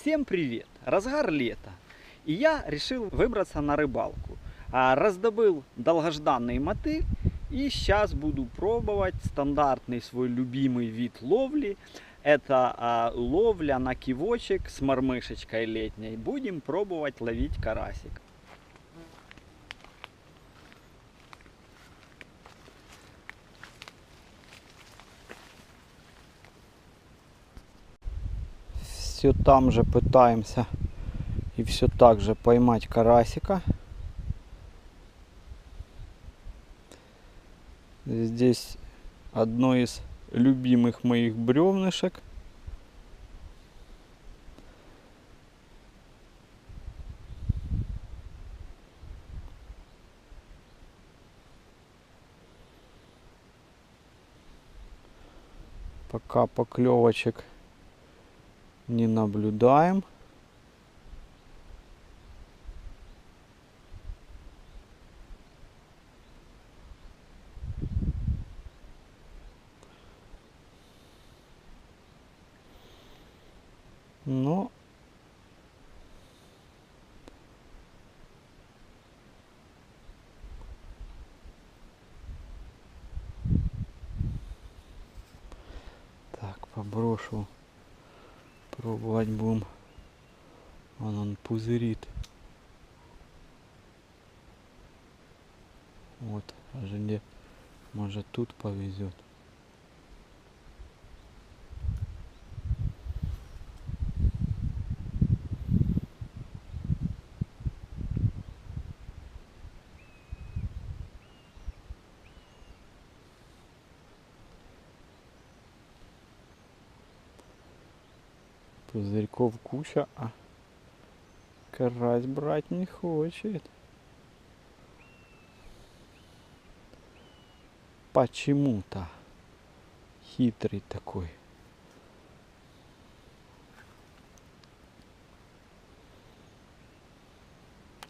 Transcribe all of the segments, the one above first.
Всем привет! Разгар лета. И я решил выбраться на рыбалку. Раздобыл долгожданный мотыль. И сейчас буду пробовать стандартный свой любимый вид ловли. Это ловля на кивочек с мормышечкой летней. Будем пробовать ловить карасик. Все там же пытаемся и все так же поймать карасика. Здесь одно из любимых моих бревнышек. Пока поклевочек не наблюдаем. Но так, поброшу. Пробовать будем. Он пузырит. Вот, а жене может тут повезет. Пузырьков куча, а карась брать не хочет. Почему-то. Хитрый такой.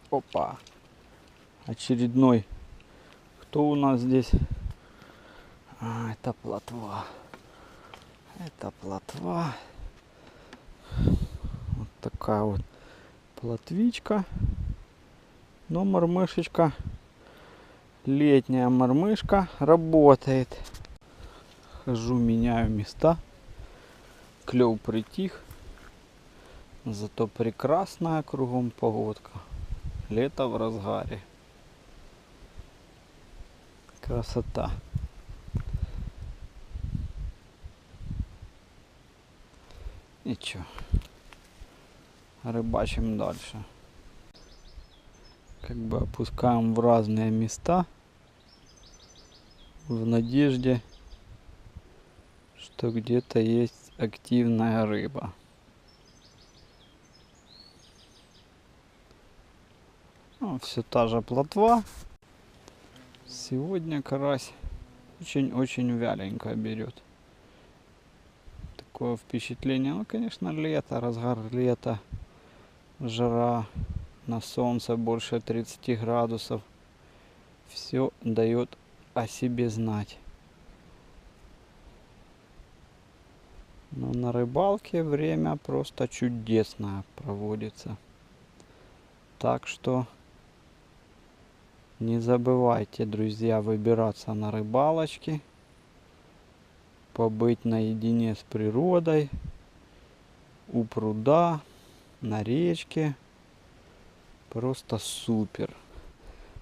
Опа. Очередной. Кто у нас здесь? Это плотва. Это плотва. Вот такая вот плотвичка. Но мормышечка, летняя мормышка, работает. Хожу, меняю места. Клев притих. Зато прекрасная кругом погодка. Лето в разгаре. Красота. Ничего. Рыбачим дальше. Как бы опускаем в разные места. В надежде, что где-то есть активная рыба. Ну, все та же плотва. Сегодня карась очень-очень вяленько берет. Такое впечатление. Ну, конечно, лето, разгар лета, жара, на солнце больше 30 градусов. Все дает о себе знать. Но на рыбалке время просто чудесное проводится. Так что не забывайте, друзья, выбираться на рыбалочки, побыть наедине с природой, у пруда, на речке. Просто супер.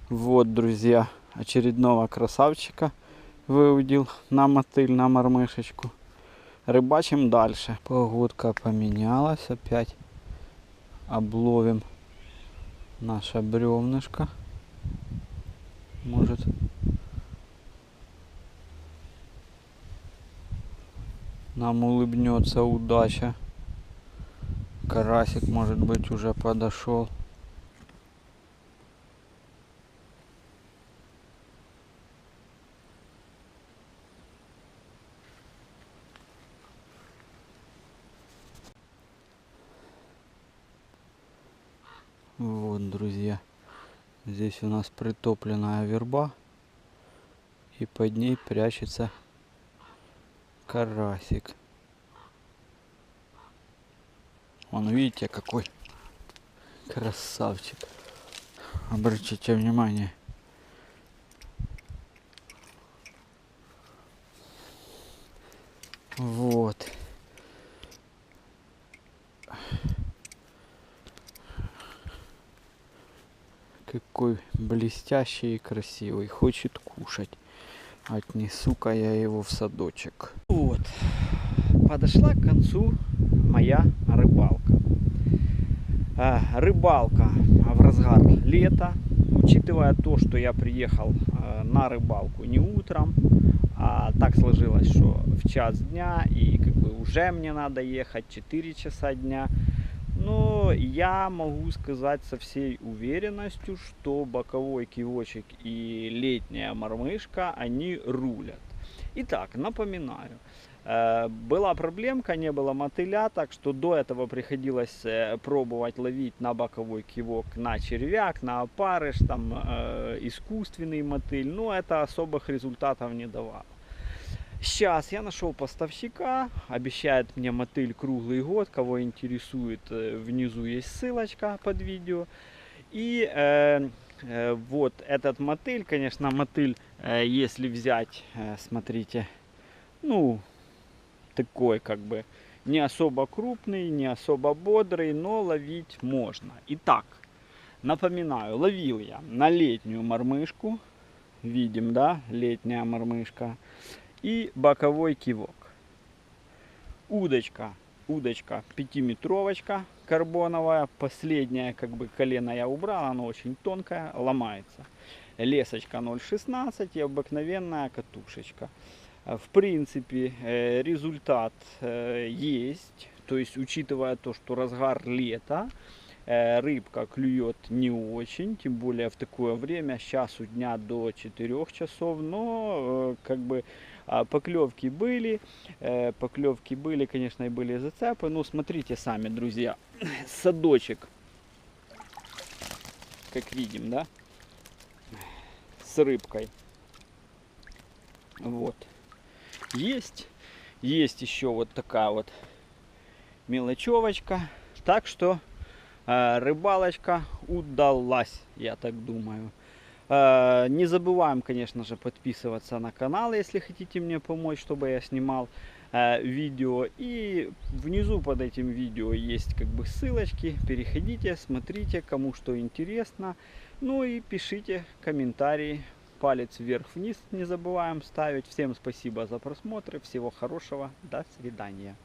Вот, друзья, очередного красавчика выудил на мотыль, на мормышечку. Рыбачим дальше. Погодка поменялась опять. Обловим наше бревнышко. Может нам улыбнется удача. Карасик, может быть, уже подошел. Вот, друзья, здесь у нас притопленная верба, и под ней прячется карасик. Вон, видите, какой красавчик. Обратите внимание. Вот. Какой блестящий и красивый. Хочет кушать. Отнесу-ка я его в садочек. Вот. Подошла к концу моя рыбалка. Рыбалка в разгар лета. Учитывая то, что я приехал на рыбалку не утром, а так сложилось, что в час дня, и как бы уже мне надо ехать 4 часа дня. Но я могу сказать со всей уверенностью, что боковой кивочек и летняя мормышка, они рулят. Итак, напоминаю. Была проблемка, не было мотыля, так что до этого приходилось пробовать ловить на боковой кивок на червяк, на опарыш, там искусственный мотыль, но это особых результатов не давало. Сейчас я нашел поставщика, обещает мне мотыль круглый год, кого интересует, внизу есть ссылочка под видео. И вот этот мотыль, конечно, мотыль, если взять, смотрите, ну, такой как бы не особо крупный, не особо бодрый, но ловить можно. Итак, напоминаю, ловил я на летнюю мормышку, видим, да, летняя мормышка, и боковой кивок. Удочка 5-метровочка карбоновая, последнее как бы колено я убрал, оно очень тонкое, ломается. Лесочка 0,16 и обыкновенная катушечка. В принципе, результат есть, то есть учитывая то, что разгар лета, рыбка клюет не очень, тем более в такое время, с часу дня до 4 часов, но как бы поклевки были, конечно, и были зацепы, но смотрите сами, друзья, садочек, как видим, да, с рыбкой, вот. Есть еще вот такая вот мелочевочка. Так что рыбалочка удалась, я так думаю. Не забываем, конечно же, подписываться на канал, если хотите мне помочь, чтобы я снимал видео. И внизу под этим видео есть как бы ссылочки. Переходите, смотрите, кому что интересно. Ну и пишите комментарии. Палец вверх-вниз не забываем ставить. Всем спасибо за просмотр. Всего хорошего. До свидания.